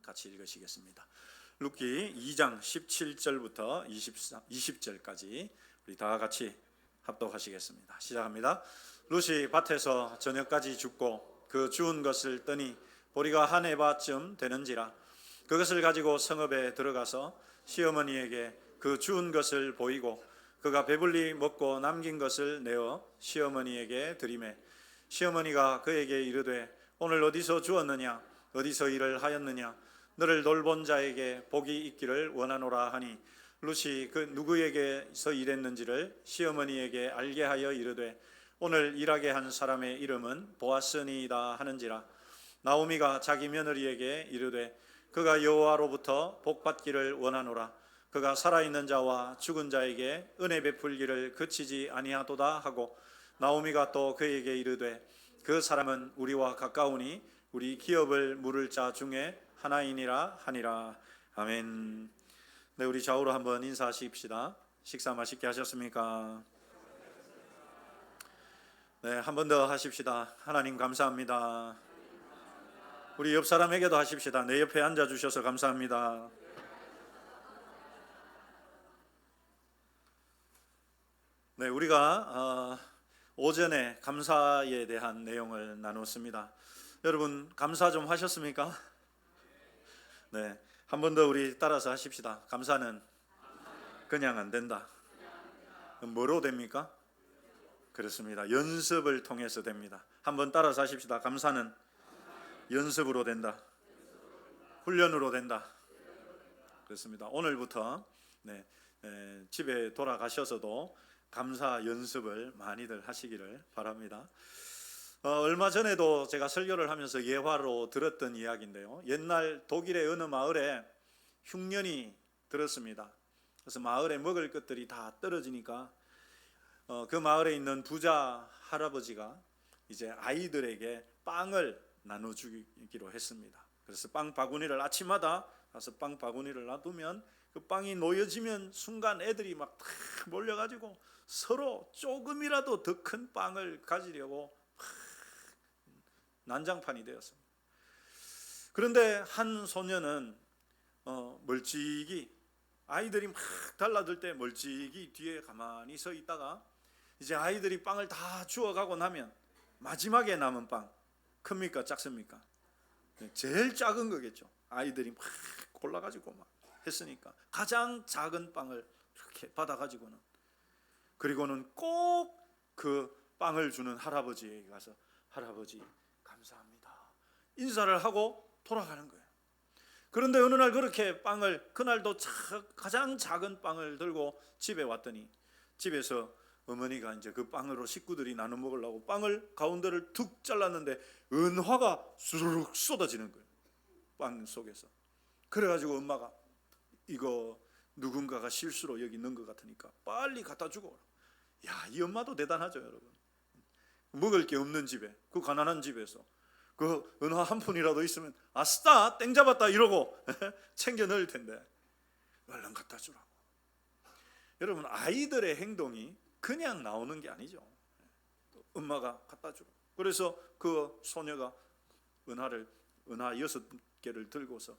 같이 읽으시겠습니다. 룻기 2장 17절부터 20절까지 우리 다 같이 합독하시겠습니다. 시작합니다. 룻이 밭에서 저녁까지 죽고 그 주운 것을 뜨니 보리가 한 에바쯤 되는지라. 그것을 가지고 성읍에 들어가서 시어머니에게 그 주운 것을 보이고 그가 배불리 먹고 남긴 것을 내어 시어머니에게 드리매 시어머니가 그에게 이르되 오늘 어디서 주었느냐 어디서 일을 하였느냐 너를 돌본 자에게 복이 있기를 원하노라 하니 룻이 그 누구에게서 일했는지를 시어머니에게 알게 하여 이르되 오늘 일하게 한 사람의 이름은 보아스니이다 하는지라. 나오미가 자기 며느리에게 이르되 그가 여호와로부터 복받기를 원하노라. 그가 살아있는 자와 죽은 자에게 은혜 베풀기를 그치지 아니하도다 하고 나오미가 또 그에게 이르되 그 사람은 우리와 가까우니 우리 기업을 물을 자 중에 하나이니라 하니라. 아멘. 네, 우리 좌우로 한번 인사하십시다. 식사 맛있게 하셨습니까? 네, 한 번 더 하십시다. 하나님 감사합니다. 우리 옆 사람에게도 하십시다. 내 옆에 앉아 주셔서 감사합니다. 네, 우리가 오전에 감사에 대한 내용을 나눴습니다. 여러분 감사 좀 하셨습니까? 네, 한 번 더 우리 따라서 하십시다. 감사는 그냥 안 된다. 뭐로 됩니까? 그렇습니다. 연습을 통해서 됩니다. 한번 따라서 하십시다. 감사는 연습으로 된다. 훈련으로 된다. 그렇습니다. 오늘부터 집에 돌아가셔서도 감사 연습을 많이들 하시기를 바랍니다. 얼마 전에도 제가 설교를 하면서 예화로 들었던 이야기인데요. 옛날 독일의 어느 마을에 흉년이 들었습니다. 그래서 마을에 먹을 것들이 다 떨어지니까 그 마을에 있는 부자 할아버지가 이제 아이들에게 빵을 나눠주기로 했습니다. 그래서 빵 바구니를 아침마다 가서 빵 바구니를 놔두면 그 빵이 놓여지면 순간 애들이 막 다 몰려가지고 서로 조금이라도 더 큰 빵을 가지려고 난장판이 되었습니다. 그런데 한 소년은 멀찍이 아이들이 막 달라들 때 멀찍이 뒤에 가만히 서 있다가 이제 아이들이 빵을 다 주워가고 나면 마지막에 남은 빵 큽니까 작습니까? 제일 작은 거겠죠. 아이들이 막 골라가지고 막 했으니까 가장 작은 빵을 이렇게 받아가지고는 그리고는 꼭 그 빵을 주는 할아버지에게 가서 할아버지 감사합니다 인사를 하고 돌아가는 거예요. 그런데 어느 날 그렇게 빵을 그날도 가장 작은 빵을 들고 집에 왔더니 집에서 어머니가 이제 그 빵으로 식구들이 나눠 먹으려고 빵을 가운데를 툭 잘랐는데 은화가 수르륵 쏟아지는 거예요. 빵 속에서. 그래가지고 엄마가 이거 누군가가 실수로 여기 넣은 것 같으니까 빨리 갖다 주고. 야, 이 엄마도 대단하죠, 여러분. 먹을 게 없는 집에, 그 가난한 집에서 그 은화 한 푼이라도 있으면 아싸 땡 잡았다 이러고 챙겨 넣을 텐데 얼른 갖다 주라고. 여러분 아이들의 행동이 그냥 나오는 게 아니죠. 엄마가 갖다 주고. 그래서 그 소녀가 은하 6개를 들고서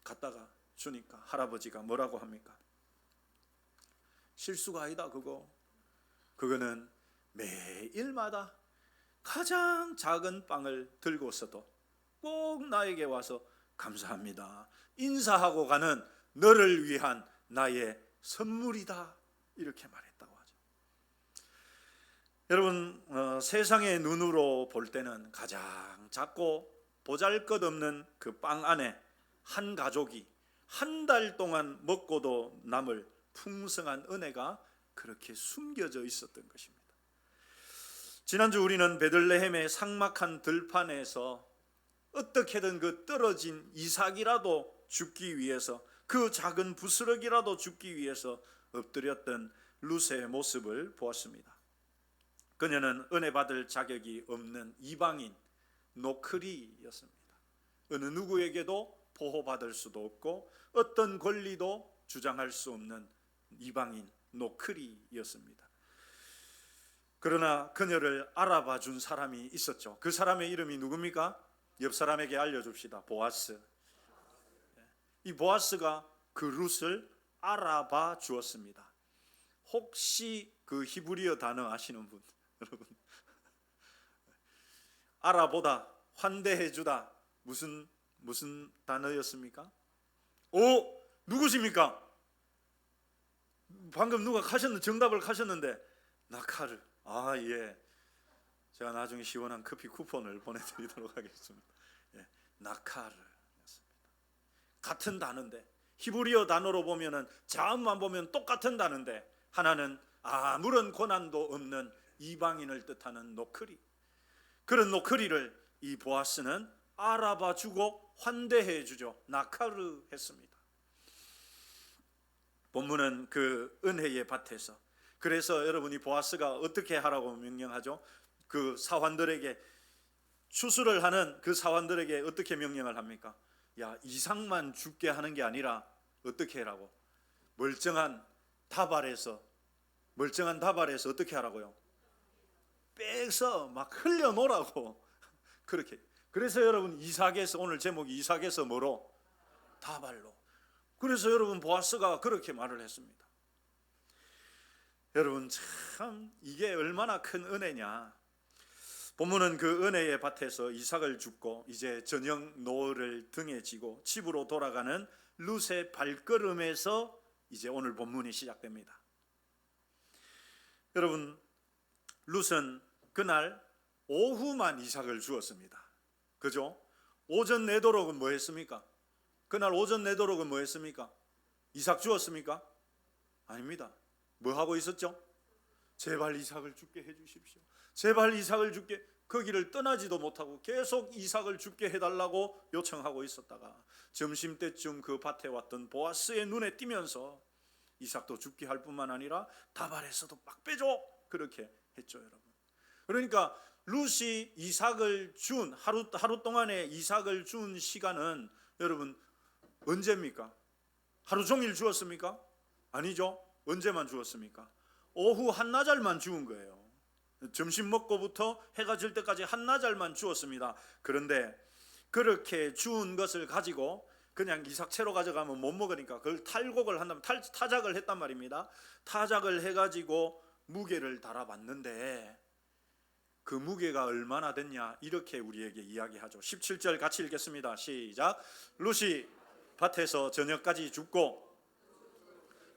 갖다가 주니까 할아버지가 뭐라고 합니까? 실수가 아니다 그거는 매일마다 가장 작은 빵을 들고서도 꼭 나에게 와서 감사합니다 인사하고 가는 너를 위한 나의 선물이다 이렇게 말했다고 하죠. 여러분 세상의 눈으로 볼 때는 가장 작고 보잘것없는 그 빵 안에 한 가족이 한 달 동안 먹고도 남을 풍성한 은혜가 그렇게 숨겨져 있었던 것입니다. 지난주 우리는 베들레헴의 삭막한 들판에서 어떻게든 그 떨어진 이삭이라도 죽기 위해서 그 작은 부스러기라도 죽기 위해서 엎드렸던 룻의 모습을 보았습니다. 그녀는 은혜 받을 자격이 없는 이방인 노크리였습니다. 어느 누구에게도 보호받을 수도 없고 어떤 권리도 주장할 수 없는 이방인 노크리였습니다. 그러나 그녀를 알아봐 준 사람이 있었죠. 그 사람의 이름이 누굽니까? 옆 사람에게 알려줍시다. 보아스. 이 보아스가 그 룻을 알아봐 주었습니다. 혹시 그 히브리어 단어 아시는 분? 여러분, 알아보다, 환대해 주다, 무슨 단어였습니까? 누구십니까? 방금 누가 정답을 하셨는데, 나카르. 예. 제가 나중에 시원한 커피 쿠폰을 보내드리도록 하겠습니다. 예, 나카르였습니다. 같은 단어인데, 히브리어 단어로 보면은 자음만 보면 똑같은 단어인데, 하나는 아무런 고난도 없는 이방인을 뜻하는 노크리. 그런 노크리를 이 보아스는 알아봐주고 환대해주죠. 나카르 했습니다. 본문은 그 은혜의 밭에서, 그래서 여러분이 보아스가 어떻게 하라고 명령하죠? 그 사환들에게, 추수를 하는 그 사환들에게 어떻게 명령을 합니까? 야, 이삭만 죽게 하는 게 아니라 어떻게 하라고? 멀쩡한 다발에서 어떻게 하라고요? 빼서 막 흘려놓으라고. 그렇게. 그래서 여러분, 이삭에서, 오늘 제목이 이삭에서 뭐로? 다발로. 그래서 여러분, 보아스가 그렇게 말을 했습니다. 여러분, 참 이게 얼마나 큰 은혜냐. 본문은 그 은혜의 밭에서 이삭을 줍고 이제 저녁 노을을 등에 지고 집으로 돌아가는 룻의 발걸음에서 이제 오늘 본문이 시작됩니다. 여러분, 룻은 그날 오후만 이삭을 주었습니다. 그죠? 오전 내도록은 뭐 했습니까? 그날 오전 내도록은 뭐 했습니까? 이삭 주었습니까? 아닙니다. 뭐 하고 있었죠? 제발 이삭을 죽게 해주십시오. 제발 이삭을 죽게. 거기를 떠나지도 못하고 계속 이삭을 죽게 해달라고 요청하고 있었다가 점심때쯤 그 밭에 왔던 보아스의 눈에 띄면서 이삭도 죽게 할 뿐만 아니라 다발에서도 막 빼줘. 그렇게 했죠, 여러분. 그러니까 룻이 이삭을 준 하루 동안에 이삭을 준 시간은 여러분 언제입니까? 하루 종일 주었습니까? 아니죠. 언제만 주었습니까? 오후 한나절만 주은 거예요. 점심 먹고부터 해가 질 때까지 한나절만 주었습니다. 그런데 그렇게 주운 것을 가지고 그냥 이삭채로 가져가면 못 먹으니까 그걸 탈곡을 한다면 타작을 했단 말입니다. 타작을 해가지고 무게를 달아봤는데 그 무게가 얼마나 됐냐, 이렇게 우리에게 이야기하죠. 17절 같이 읽겠습니다. 시작. 룻이 밭에서 저녁까지 줍고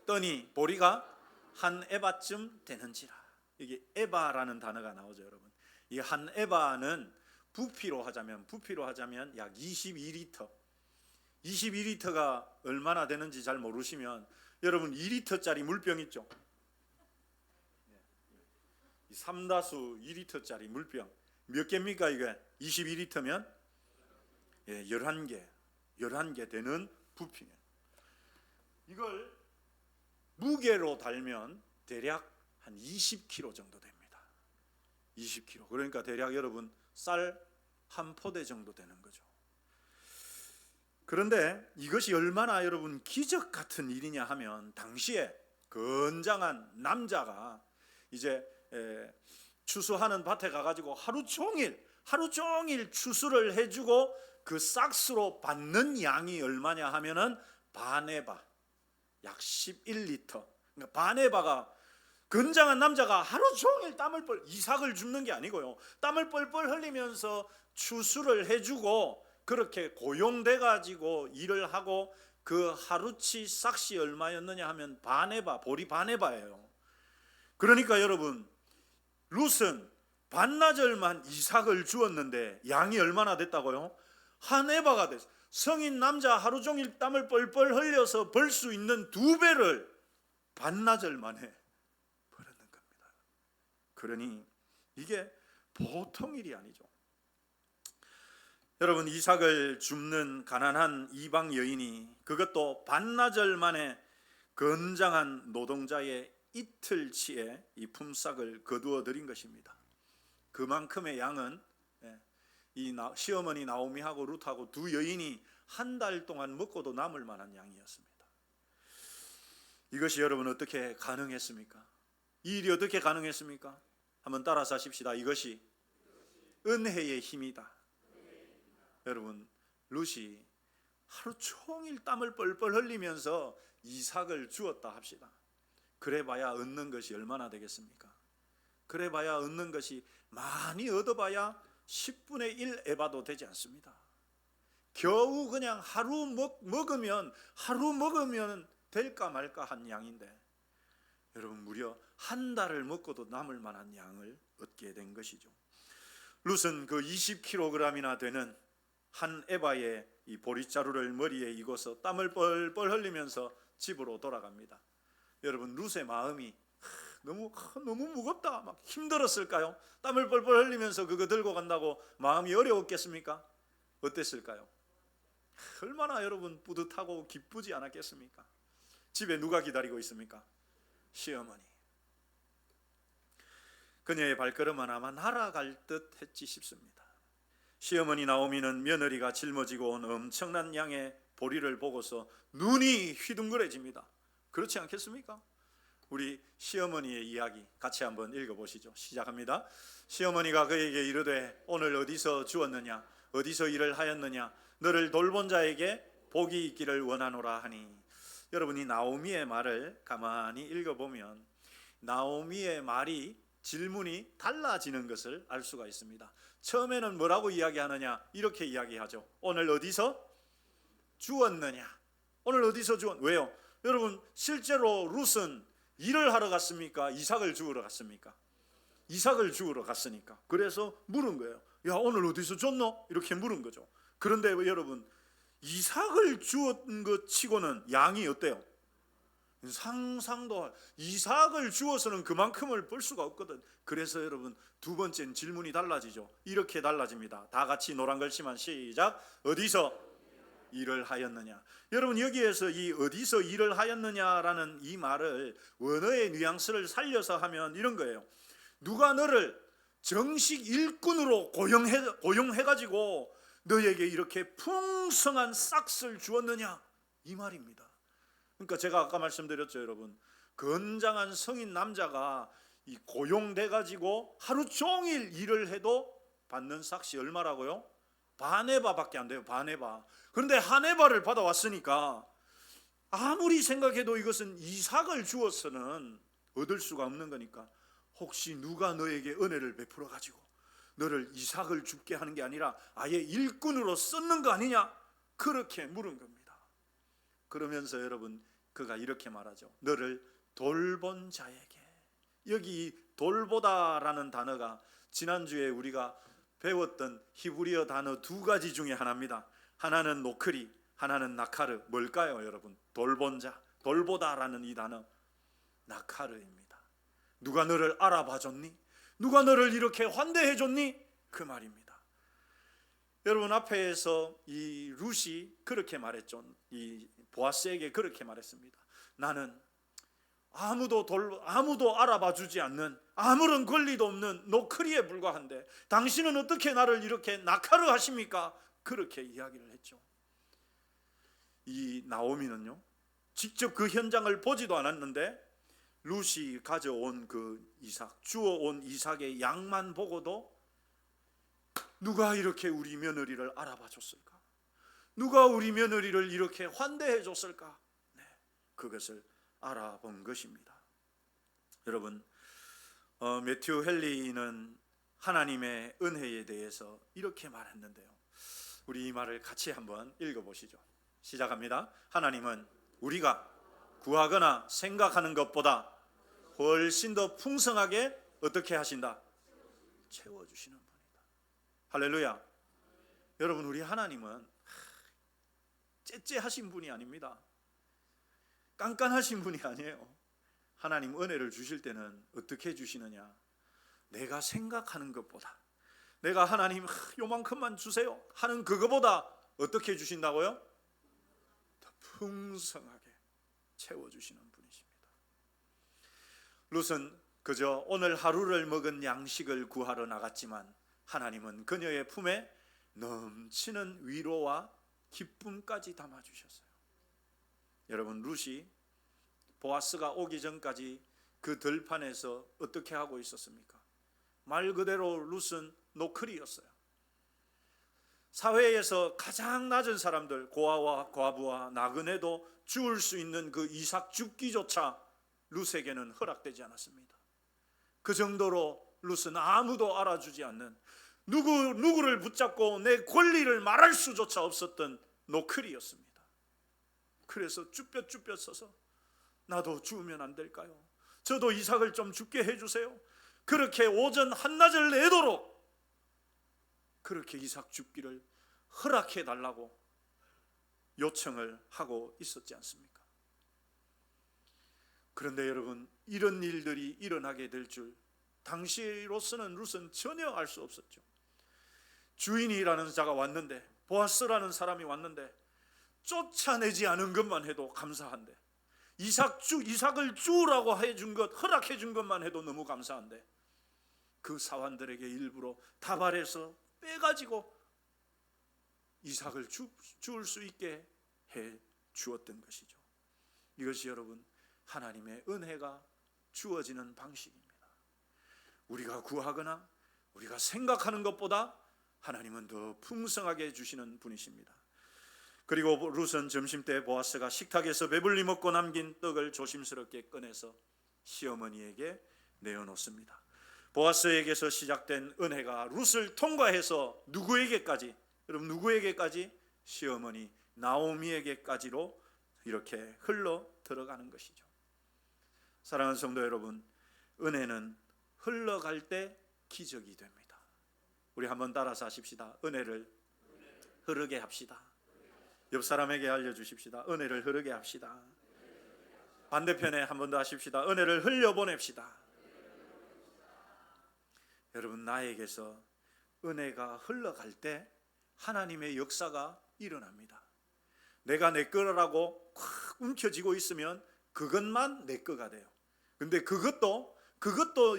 떠니 보리가 한 에바쯤 되는지라. 이게 에바라는 단어가 나오죠, 여러분. 이 한 에바는 부피로 하자면 약 22리터. 22리터가 얼마나 되는지 잘 모르시면 여러분 2리터짜리 물병 있죠? 3다수 2리터짜리 물병 몇 개입니까 이게? 22리터면 11개 되는 부피예요. 이걸 무게로 달면 대략 한 20kg 정도 됩니다. 20kg. 그러니까 대략 여러분 쌀 한 포대 정도 되는 거죠. 그런데 이것이 얼마나 여러분 기적 같은 일이냐 하면, 당시에 건장한 남자가 이제 추수하는 밭에 가가지고 하루 종일 추수를 해주고 그 싹스로 받는 양이 얼마냐 하면은 반에바, 약 11리터. 그러니까 반에바가, 건장한 남자가 하루 종일 이삭을 줍는 게 아니고요, 땀을 뻘뻘 흘리면서 추수를 해주고 그렇게 고용돼 가지고 일을 하고 그 하루치 싹시 얼마였느냐 하면 반에바, 보리 반에바예요. 그러니까 여러분, 룻은 반나절만 이삭을 주었는데 양이 얼마나 됐다고요? 한 에바가 됐어요. 성인 남자 하루 종일 땀을 뻘뻘 흘려서 벌 수 있는 2배를 반나절 만에 벌었는 겁니다. 그러니 이게 보통 일이 아니죠. 여러분, 이삭을 줍는 가난한 이방 여인이, 그것도 반나절 만에 건장한 노동자의 이틀치의 이 품삯을 거두어 드린 것입니다. 그만큼의 양은 이 시어머니 나오미하고 룻하고 두 여인이 한 달 동안 먹고도 남을 만한 양이었습니다. 이것이 여러분 어떻게 가능했습니까? 이 일이 어떻게 가능했습니까? 한번 따라서 하십시다. 이것이 은혜의 힘이다. 여러분, 룻이 하루 종일 땀을 뻘뻘 흘리면서 이삭을 주었다 합시다. 그래봐야 얻는 것이 얼마나 되겠습니까? 그래봐야 얻는 것이 많이 얻어봐야 10분의 1 에바도 되지 않습니다. 겨우 그냥 하루 먹으면 될까 말까 한 양인데, 여러분 무려 한 달을 먹고도 남을 만한 양을 얻게 된 것이죠. 룻은 그 20kg이나 되는 한 에바의 이 보릿자루를 머리에 이고서 땀을 뻘뻘 흘리면서 집으로 돌아갑니다. 여러분 룻의 마음이 너무 무겁다, 막 힘들었을까요? 땀을 뻘뻘 흘리면서 그거 들고 간다고 마음이 어려웠겠습니까? 어땠을까요? 얼마나 여러분 뿌듯하고 기쁘지 않았겠습니까? 집에 누가 기다리고 있습니까? 시어머니. 그녀의 발걸음은 아마 날아갈 듯 했지 싶습니다. 시어머니 나오미는 며느리가 짊어지고 온 엄청난 양의 보리를 보고서 눈이 휘둥그레집니다. 그렇지 않겠습니까? 우리 시어머니의 이야기 같이 한번 읽어보시죠. 시작합니다. 시어머니가 그에게 이르되 오늘 어디서 주었느냐, 어디서 일을 하였느냐, 너를 돌본 자에게 복이 있기를 원하노라 하니. 여러분이 나오미의 말을 가만히 읽어보면 나오미의 말이 질문이 달라지는 것을 알 수가 있습니다. 처음에는 뭐라고 이야기하느냐, 이렇게 이야기하죠. 오늘 어디서 주었느냐, 오늘 어디서 주었. 왜요? 여러분 실제로 룻은 일을 하러 갔습니까? 이삭을 주우러 갔습니까? 이삭을 주우러 갔으니까. 그래서 물은 거예요. 야, 오늘 어디서 줬노? 이렇게 물은 거죠. 그런데 여러분 이삭을 주었던 것 치고는 양이 어때요? 상상도. 이삭을 주어서는 그만큼을 볼 수가 없거든. 그래서 여러분 두 번째는 질문이 달라지죠. 이렇게 달라집니다. 다 같이 노란 글씨만 시작. 어디서 일을 하였느냐. 여러분 여기에서 이 어디서 일을 하였느냐라는 이 말을 원어의 뉘앙스를 살려서 하면 이런 거예요. 누가 너를 정식 일꾼으로 고용해가지고 너에게 이렇게 풍성한 싹스를 주었느냐, 이 말입니다. 그러니까 제가 아까 말씀드렸죠. 여러분 건장한 성인 남자가 이 고용돼가지고 하루 종일 일을 해도 받는 싹시 얼마라고요? 바네바밖에 안 돼요. 바네바. 그런데 한 에바를 받아왔으니까 아무리 생각해도 이것은 이삭을 주어서는 얻을 수가 없는 거니까 혹시 누가 너에게 은혜를 베풀어 가지고 너를 이삭을 줍게 하는 게 아니라 아예 일꾼으로 썼는 거 아니냐, 그렇게 물은 겁니다. 그러면서 여러분 그가 이렇게 말하죠. 너를 돌본 자에게. 여기 돌보다라는 단어가 지난주에 우리가 배웠던 히브리어 단어 두 가지 중에 하나입니다. 하나는 노크리, 하나는 나카르. 뭘까요 여러분? 돌본 자, 돌보다라는 이 단어 나카르입니다. 누가 너를 알아봐 줬니? 누가 너를 이렇게 환대해 줬니? 그 말입니다. 여러분 앞에서 이 룻이 그렇게 말했죠. 이 보아스에게 그렇게 말했습니다. 나는 아무도 알아봐 주지 않는, 아무런 권리도 없는 노크리에 불과한데 당신은 어떻게 나를 이렇게 나카르 하십니까? 그렇게 이야기를 했죠. 이 나오미는요 직접 그 현장을 보지도 않았는데 룻이 가져온 그 이삭, 주워온 이삭의 양만 보고도 누가 이렇게 우리 며느리를 알아봐 줬을까? 누가 우리 며느리를 이렇게 환대해 줬을까? 네, 그것을 알아본 것입니다. 여러분 매튜 헨리는 하나님의 은혜에 대해서 이렇게 말했는데요. 우리 이 말을 같이 한번 읽어보시죠. 시작합니다. 하나님은 우리가 구하거나 생각하는 것보다 훨씬 더 풍성하게 어떻게 하신다? 채워주시는 분이다. 할렐루야. 여러분 우리 하나님은 째째하신 분이 아닙니다. 깐깐하신 분이 아니에요. 하나님 은혜를 주실 때는 어떻게 주시느냐, 내가 생각하는 것보다, 내가 하나님 요만큼만 주세요 하는 그거보다 어떻게 주신다고요? 더 풍성하게 채워주시는 분이십니다. 룻은 그저 오늘 하루를 먹은 양식을 구하러 나갔지만 하나님은 그녀의 품에 넘치는 위로와 기쁨까지 담아주셨어요. 여러분 룻이 보아스가 오기 전까지 그 들판에서 어떻게 하고 있었습니까? 말 그대로 룻은 노크리였어요. 사회에서 가장 낮은 사람들, 고아와 과부와 나그네도 죽을 수 있는 그 이삭 죽기조차 룻에게는 허락되지 않았습니다. 그 정도로 룻은 아무도 알아주지 않는, 누구를 붙잡고 내 권리를 말할 수조차 없었던 노클이었습니다. 그래서 쭈뼛쭈뼛 서서 나도 죽으면 안 될까요? 저도 이삭을 좀 죽게 해주세요. 그렇게 오전 한낮을 내도록 그렇게 이삭 죽기를 허락해 달라고 요청을 하고 있었지 않습니까? 그런데 여러분, 이런 일들이 일어나게 될 줄 당시로서는 룻은 전혀 알 수 없었죠. 주인이라는 자가 왔는데, 보아스라는 사람이 왔는데 쫓아내지 않은 것만 해도 감사한데, 이삭을 주우라고 해준 것, 허락해 준 것만 해도 너무 감사한데, 그 사환들에게 일부러 다발해서 빼가지고 이삭을 주울 수 있게 해 주었던 것이죠. 이것이 여러분, 하나님의 은혜가 주어지는 방식입니다. 우리가 구하거나 우리가 생각하는 것보다 하나님은 더 풍성하게 주시는 분이십니다. 그리고 룻은 점심때 보아스가 식탁에서 배불리 먹고 남긴 떡을 조심스럽게 꺼내서 시어머니에게 내어놓습니다. 보아스에게서 시작된 은혜가 룻을 통과해서 누구에게까지? 여러분, 누구에게까지? 시어머니 나오미에게까지로 이렇게 흘러 들어가는 것이죠. 사랑하는 성도 여러분, 은혜는 흘러갈 때 기적이 됩니다. 우리 한번 따라서 하십시다. 은혜를 흐르게 합시다. 옆 사람에게 알려주십시다. 은혜를 흐르게 합시다. 반대편에 한 번 더 하십시다. 은혜를 흘려보냅시다. 여러분, 나에게서 은혜가 흘러갈 때 하나님의 역사가 일어납니다. 내가 내 거라고 콱 움켜쥐고 있으면 그것만 내 거가 돼요. 근데 그것도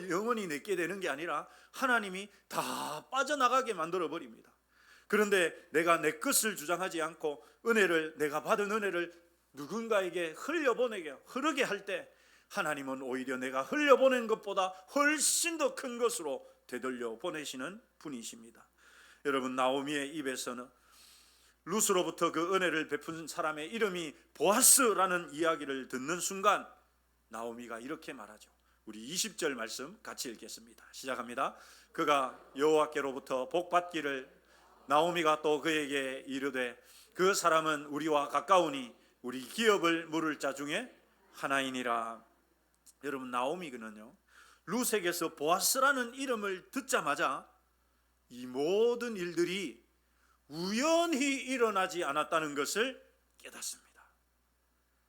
영원히 내게 되는 게 아니라 하나님이 다 빠져나가게 만들어 버립니다. 그런데 내가 내 것을 주장하지 않고 내가 받은 은혜를 누군가에게 흐르게 할 때 하나님은 오히려 내가 흘려보낸 것보다 훨씬 더 큰 것으로 되돌려 보내시는 분이십니다. 여러분, 나오미의 입에서는 룻으로부터 그 은혜를 베푼 사람의 이름이 보아스라는 이야기를 듣는 순간 나오미가 이렇게 말하죠. 우리 20절 말씀 같이 읽겠습니다. 시작합니다. 그가 여호와께로부터 복받기를 나오미가 또 그에게 이르되 그 사람은 우리와 가까우니 우리 기업을 물을 자 중에 하나이니라. 여러분, 나오미는요, 룻에게서 보아스라는 이름을 듣자마자 이 모든 일들이 우연히 일어나지 않았다는 것을 깨닫습니다.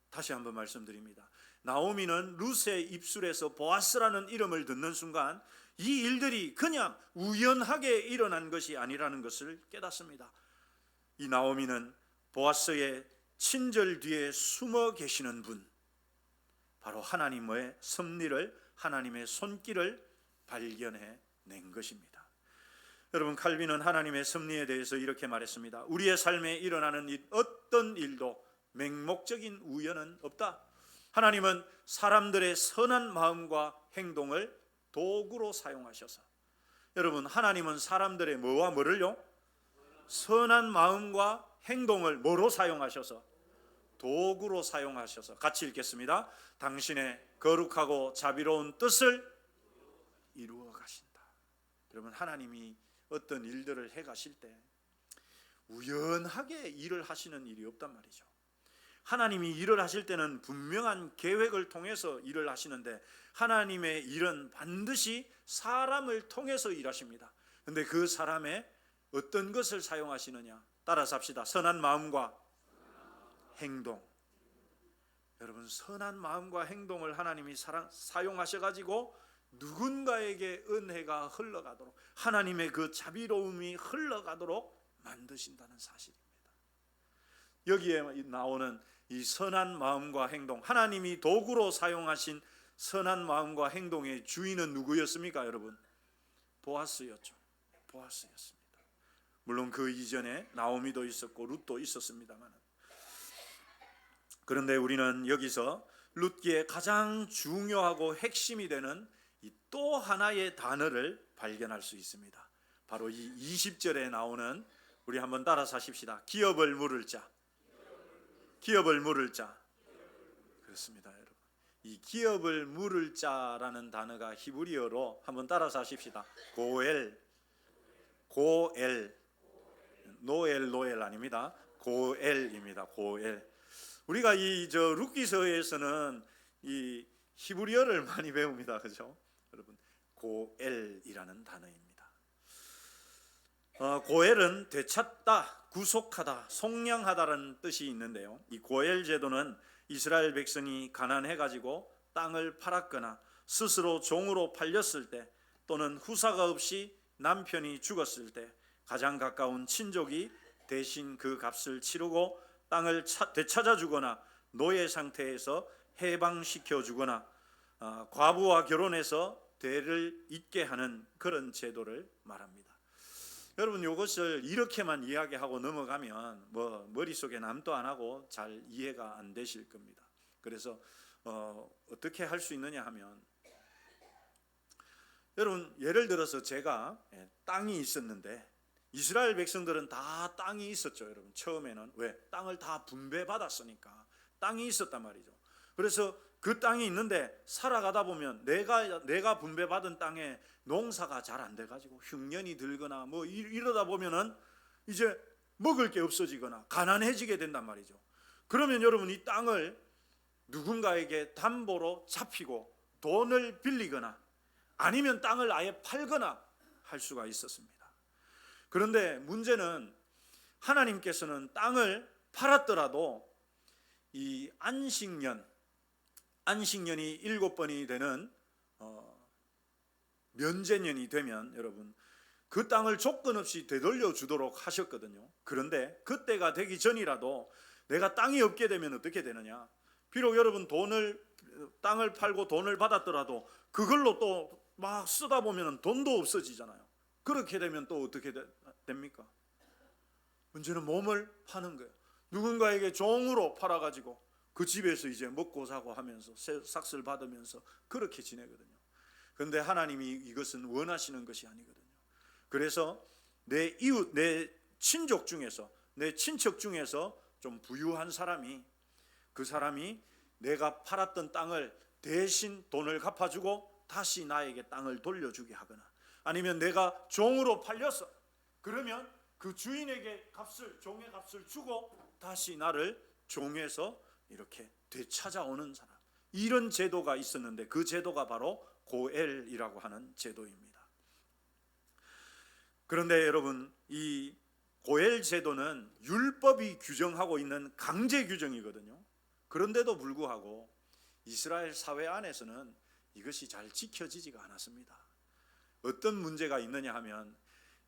다시 한번 말씀드립니다. 나오미는 룻의 입술에서 보아스라는 이름을 듣는 순간 이 일들이 그냥 우연하게 일어난 것이 아니라는 것을 깨닫습니다. 이 나오미는 보아스의 친절 뒤에 숨어 계시는 분, 바로 하나님의 섭리를, 하나님의 손길을 발견해 낸 것입니다. 여러분, 칼빈은 하나님의 섭리에 대해서 이렇게 말했습니다. 우리의 삶에 일어나는 어떤 일도 맹목적인 우연은 없다. 하나님은 사람들의 선한 마음과 행동을 도구로 사용하셔서, 여러분, 하나님은 사람들의 뭐와 뭐를요? 선한 마음과 행동을 뭐로 사용하셔서? 도구로 사용하셔서. 같이 읽겠습니다. 당신의 거룩하고 자비로운 뜻을 이루어 가신다. 여러분, 하나님이 어떤 일들을 해 가실 때 우연하게 일을 하시는 일이 없단 말이죠. 하나님이 일을 하실 때는 분명한 계획을 통해서 일을 하시는데, 하나님의 일은 반드시 사람을 통해서 일하십니다. 그런데 그 사람의 어떤 것을 사용하시느냐? 따라서 합시다. 선한 마음과 행동. 여러분, 선한 마음과 행동을 하나님이 사용하셔가지고 누군가에게 은혜가 흘러가도록, 하나님의 그 자비로움이 흘러가도록 만드신다는 사실입니다. 여기에 나오는 이 선한 마음과 행동, 하나님이 도구로 사용하신 선한 마음과 행동의 주인은 누구였습니까, 여러분? 보아스였죠. 보아스였습니다. 물론 그 이전에 나오미도 있었고 룻도 있었습니다만, 그런데 우리는 여기서 룻기의 가장 중요하고 핵심이 되는 이 또 하나의 단어를 발견할 수 있습니다. 바로 이 20절에 나오는 우리 한번 따라서 하십시다. 기업을 물을 자. 기업을 물을 자. 그렇습니다, 여러분. 이 기업을 물을 자라는 단어가 히브리어로 한번 따라서 하십시다. 고엘. 고엘. 노엘 아닙니다. 고엘입니다. 고엘. 우리가 이 룻기서에서는 이 히브리어를 많이 배웁니다. 그렇죠? 여러분, 고엘이라는 단어입니다. 고엘은 되찾다, 구속하다, 속량하다라는 뜻이 있는데요. 이 고엘 제도는 이스라엘 백성이 가난해 가지고 땅을 팔았거나 스스로 종으로 팔렸을 때, 또는 후사가 없이 남편이 죽었을 때 가장 가까운 친족이 대신 그 값을 치르고 땅을 되찾아 주거나 노예 상태에서 해방시켜 주거나 과부와 결혼해서 대를 잇게 하는 그런 제도를 말합니다. 여러분, 이것을 이렇게만 이야기하고 넘어가면 머릿속에 남도 안 하고 잘 이해가 안 되실 겁니다. 그래서 어떻게 할 수 있느냐 하면, 여러분, 예를 들어서 제가 땅이 있었는데, 이스라엘 백성들은 다 땅이 있었죠. 여러분, 처음에는 왜? 땅을 다 분배받았으니까 땅이 있었단 말이죠. 그래서 그 땅이 있는데 살아가다 보면 내가 분배받은 땅에 농사가 잘 안 돼가지고 흉년이 들거나 이러다 보면은 이제 먹을 게 없어지거나 가난해지게 된단 말이죠. 그러면 여러분, 이 땅을 누군가에게 담보로 잡히고 돈을 빌리거나 아니면 땅을 아예 팔거나 할 수가 있었습니다. 그런데 문제는 하나님께서는 땅을 팔았더라도 이 안식년이 7번이 되는 면제년이 되면 여러분, 그 땅을 조건 없이 되돌려 주도록 하셨거든요. 그런데 그때가 되기 전이라도 내가 땅이 없게 되면 어떻게 되느냐? 비록 여러분 땅을 팔고 돈을 받았더라도 그걸로 또 막 쓰다 보면 돈도 없어지잖아요. 그렇게 되면 또 어떻게 됩니까? 문제는 몸을 파는 거예요. 누군가에게 종으로 팔아가지고 그 집에서 이제 먹고 사고 하면서 삭슬 받으면서 그렇게 지내거든요. 그런데 하나님이 이것은 원하시는 것이 아니거든요. 그래서 내 이웃, 내 친족 중에서, 내 친척 중에서 좀 부유한 사람이, 그 사람이 내가 팔았던 땅을 대신 돈을 갚아주고 다시 나에게 땅을 돌려주게 하거나, 아니면 내가 종으로 팔렸어. 그러면 그 주인에게 종의 값을 주고 다시 나를 종에서 이렇게 되찾아오는 사람, 이런 제도가 있었는데 그 제도가 바로 고엘이라고 하는 제도입니다. 그런데 여러분, 이 고엘 제도는 율법이 규정하고 있는 강제 규정이거든요. 그런데도 불구하고 이스라엘 사회 안에서는 이것이 잘 지켜지지가 않았습니다. 어떤 문제가 있느냐 하면,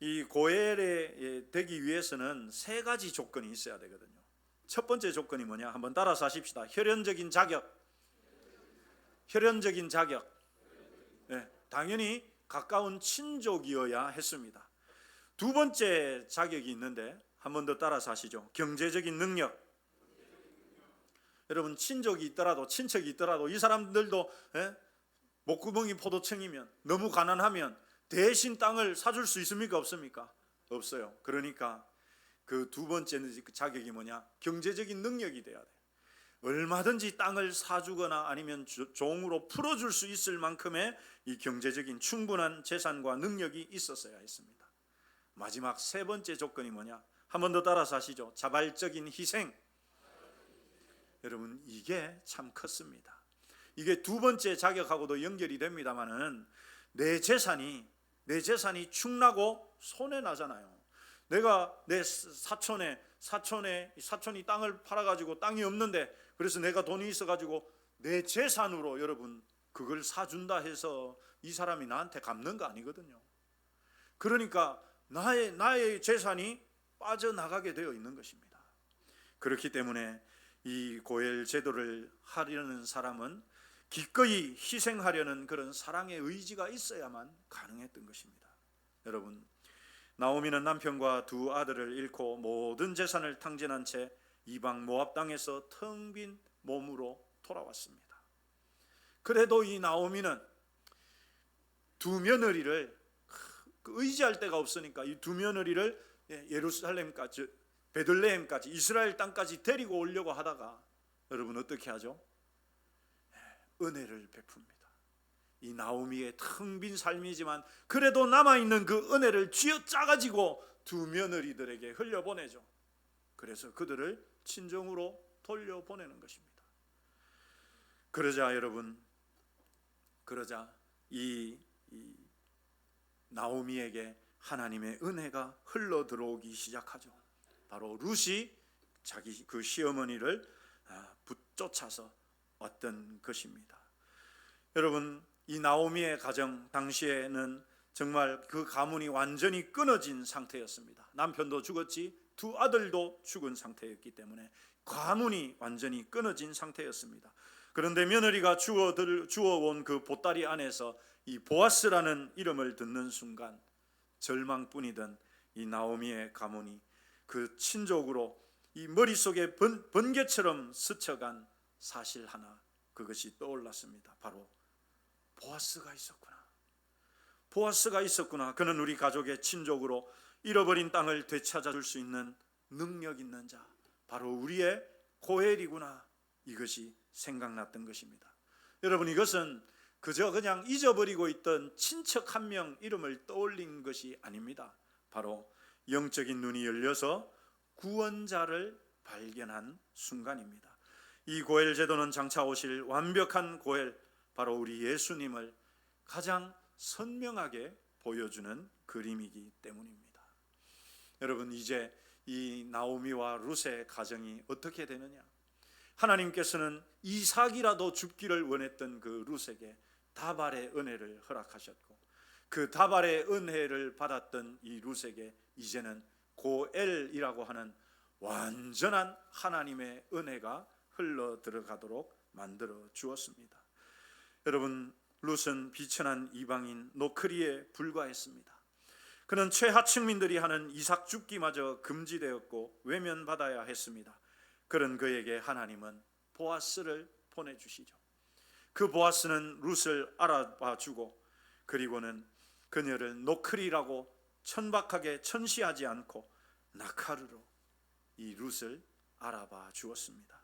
이 고엘에 되기 위해서는 3가지 조건이 있어야 되거든요. 첫 번째 조건이 뭐냐? 한번 따라서 하십시다. 혈연적인 자격. 네, 당연히 가까운 친족이어야 했습니다. 두 번째 자격이 있는데 한 번 더 따라서 하시죠. 경제적인 능력. 여러분, 친족이 있더라도, 친척이 있더라도 이 사람들도 목구멍이 포도청이면, 너무 가난하면 대신 땅을 사줄 수 있습니까? 없습니까? 없어요. 그러니까 그 두 번째 자격이 뭐냐? 경제적인 능력이 돼야 돼요. 얼마든지 땅을 사주거나 아니면 종으로 풀어줄 수 있을 만큼의 이 경제적인 충분한 재산과 능력이 있었어야 했습니다. 마지막 3번째 조건이 뭐냐? 한 번 더 따라서 하시죠. 자발적인 희생. 여러분, 이게 참 컸습니다. 이게 두 번째 자격하고도 연결이 됩니다만은 내 재산이 축나고 손해 나잖아요. 내가 내 사촌이 땅을 팔아가지고 땅이 없는데, 그래서 내가 돈이 있어가지고 내 재산으로 여러분 그걸 사준다 해서 이 사람이 나한테 갚는 거 아니거든요. 그러니까 나의 재산이 빠져나가게 되어 있는 것입니다. 그렇기 때문에 이 고엘 제도를 하려는 사람은 기꺼이 희생하려는 그런 사랑의 의지가 있어야만 가능했던 것입니다. 여러분, 나오미는 남편과 2 아들을 잃고 모든 재산을 탕진한 채 이방 모압 땅에서 텅 빈 몸으로 돌아왔습니다. 그래도 이 나오미는 2 며느리를 의지할 데가 없으니까 이 2 며느리를 예루살렘까지, 베들레헴까지, 이스라엘 땅까지 데리고 오려고 하다가 여러분 어떻게 하죠? 은혜를 베풉니다. 이 나오미의 텅 빈 삶이지만 그래도 남아있는 그 은혜를 쥐어짜가지고 두 며느리들에게 흘려보내죠. 그래서 그들을 친정으로 돌려보내는 것입니다. 그러자 여러분, 이 나오미에게 하나님의 은혜가 흘러 들어오기 시작하죠. 바로 룻이 자기 그 시어머니를 붙쫓아서 왔던 것입니다. 여러분, 이 나오미의 가정 당시에는 정말 그 가문이 완전히 끊어진 상태였습니다. 남편도 죽었지 두 아들도 죽은 상태였기 때문에 가문이 완전히 끊어진 상태였습니다. 그런데 며느리가 주워온 그 보따리 안에서 이 보아스라는 이름을 듣는 순간 절망뿐이던 이 나오미의 가문이 그 친족으로 이 머릿속에 번개처럼 스쳐간 사실 하나, 그것이 떠올랐습니다. 바로 보아스가 있었구나. 그는 우리 가족의 친족으로 잃어버린 땅을 되찾아줄 수 있는 능력 있는 자, 바로 우리의 고엘이구나. 이것이 생각났던 것입니다. 여러분, 이것은 그저 그냥 잊어버리고 있던 친척 한 명 이름을 떠올린 것이 아닙니다. 바로 영적인 눈이 열려서 구원자를 발견한 순간입니다. 이 고엘 제도는 장차 오실 완벽한 고엘, 바로 우리 예수님을 가장 선명하게 보여주는 그림이기 때문입니다. 여러분, 이제 이 나오미와 룻의 가정이 어떻게 되느냐? 하나님께서는 이삭이라도 죽기를 원했던 그 룻에게 다발의 은혜를 허락하셨고, 그 다발의 은혜를 받았던 이 룻에게 이제는 고엘이라고 하는 완전한 하나님의 은혜가 흘러 들어가도록 만들어 주었습니다. 여러분, 룻은 비천한 이방인 노크리에 불과했습니다. 그는 최하층민들이 하는 이삭 죽기마저 금지되었고 외면받아야 했습니다. 그런 그에게 하나님은 보아스를 보내주시죠. 그 보아스는 룻을 알아봐주고, 그리고는 그녀를 노크리라고 천박하게 천시하지 않고 나카르로 이 룻을 알아봐 주었습니다.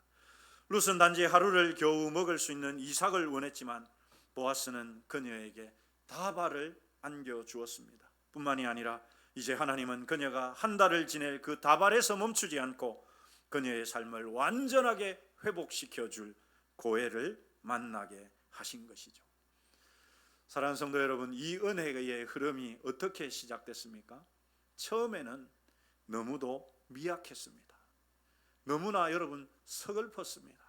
룻은 단지 하루를 겨우 먹을 수 있는 이삭을 원했지만 보아스는 그녀에게 다발을 안겨주었습니다. 뿐만이 아니라 이제 하나님은 그녀가 한 달을 지낼 그 다발에서 멈추지 않고 그녀의 삶을 완전하게 회복시켜줄 고엘을 만나게 하신 것이죠. 사랑하는 성도 여러분, 이 은혜의 흐름이 어떻게 시작됐습니까? 처음에는 너무도 미약했습니다. 너무나 여러분 서글펐습니다.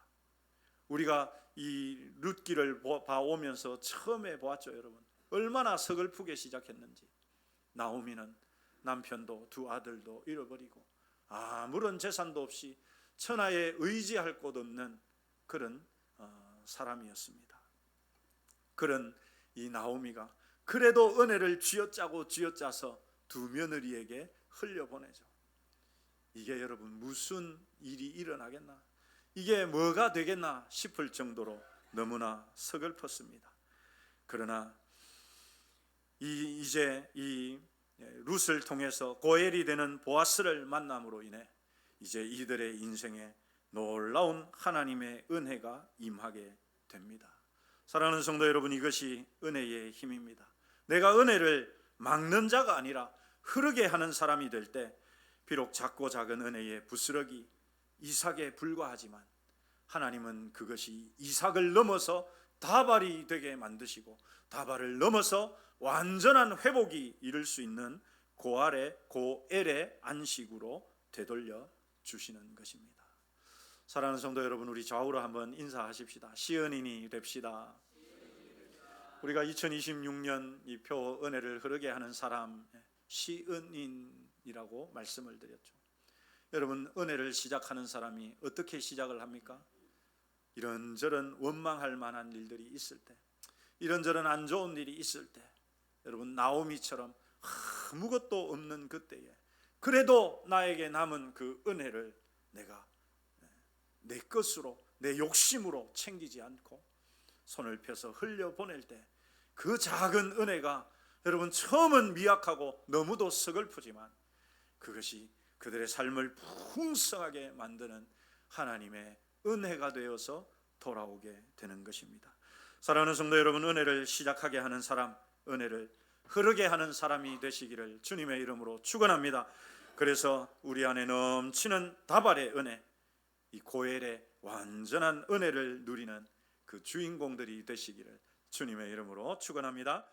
우리가 이 룻기를 봐오면서 처음에 보았죠. 여러분, 얼마나 서글프게 시작했는지. 나오미는 남편도 두 아들도 잃어버리고 아무런 재산도 없이 천하에 의지할 곳 없는 그런 사람이었습니다. 그런 이 나오미가 그래도 은혜를 쥐어짜서 두 며느리에게 흘려보내죠. 이게 여러분 무슨 일이 일어나겠나, 이게 뭐가 되겠나 싶을 정도로 너무나 서글펐습니다. 그러나 이제 이 룻을 통해서 고엘이 되는 보아스를 만남으로 인해 이제 이들의 인생에 놀라운 하나님의 은혜가 임하게 됩니다. 사랑하는 성도 여러분, 이것이 은혜의 힘입니다. 내가 은혜를 막는 자가 아니라 흐르게 하는 사람이 될 때 비록 작고 작은 은혜의 부스러기 이삭에 불과하지만 하나님은 그것이 이삭을 넘어서 다발이 되게 만드시고 다발을 넘어서 완전한 회복이 이룰 수 있는 고엘의 안식으로 되돌려 주시는 것입니다. 사랑하는 성도 여러분, 우리 좌우로 한번 인사하십시다. 시은인이 됩시다. 우리가 2026년 이 표 은혜를 흐르게 하는 사람, 시은인이라고 말씀을 드렸죠. 여러분, 은혜를 시작하는 사람이 어떻게 시작을 합니까? 이런저런 원망할 만한 일들이 있을 때, 이런저런 안 좋은 일이 있을 때, 여러분 나오미처럼 아무것도 없는 그때에 그래도 나에게 남은 그 은혜를 내가 내 것으로, 내 욕심으로 챙기지 않고 손을 펴서 흘려보낼 때 그 작은 은혜가 여러분 처음은 미약하고 너무도 서글프지만 그것이 그들의 삶을 풍성하게 만드는 하나님의 은혜가 되어서 돌아오게 되는 것입니다. 사랑하는 성도 여러분, 은혜를 시작하게 하는 사람, 은혜를 흐르게 하는 사람이 되시기를 주님의 이름으로 축원합니다. 그래서 우리 안에 넘치는 다발의 은혜, 이 고엘의 완전한 은혜를 누리는 그 주인공들이 되시기를 주님의 이름으로 축원합니다.